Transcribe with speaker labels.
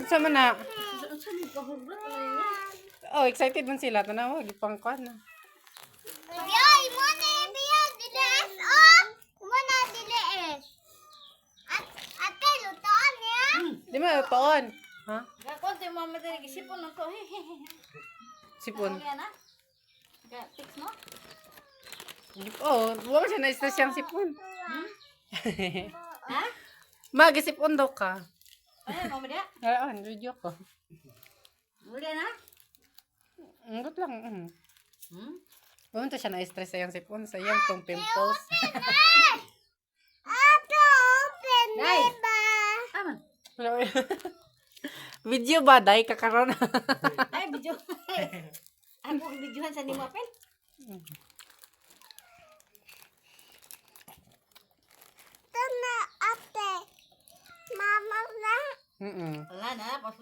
Speaker 1: Sama na. Oh, excited man sila. Tanawa, gipangkuan na.
Speaker 2: Yay, mo na biya diles oh. Mo na diles. At kay lutoan ya.
Speaker 1: Di mo toon. Ha?
Speaker 3: Gakon ti mama diri gisipon na to.
Speaker 1: Sipon.
Speaker 3: Yan na. Ga fix no?
Speaker 1: Oh, wala siya na-stress yung sipon.
Speaker 3: Ha?
Speaker 1: Magisipon daw ka.
Speaker 3: Ay, mama dia.
Speaker 1: Ayun, video ko.
Speaker 3: Muli na.
Speaker 1: Ingot lang. Pumunta siya na-stress sa yung sipon. Sa yung tong pimples.
Speaker 2: Ato open
Speaker 3: Nay.
Speaker 2: ba?
Speaker 3: Aman.
Speaker 1: Video ba? Day kakaroon.
Speaker 3: Ay, video. Ako videohan sa nimo apel.
Speaker 2: Tana ate. Mama na.
Speaker 1: Mm-mm.
Speaker 3: Wala na, pas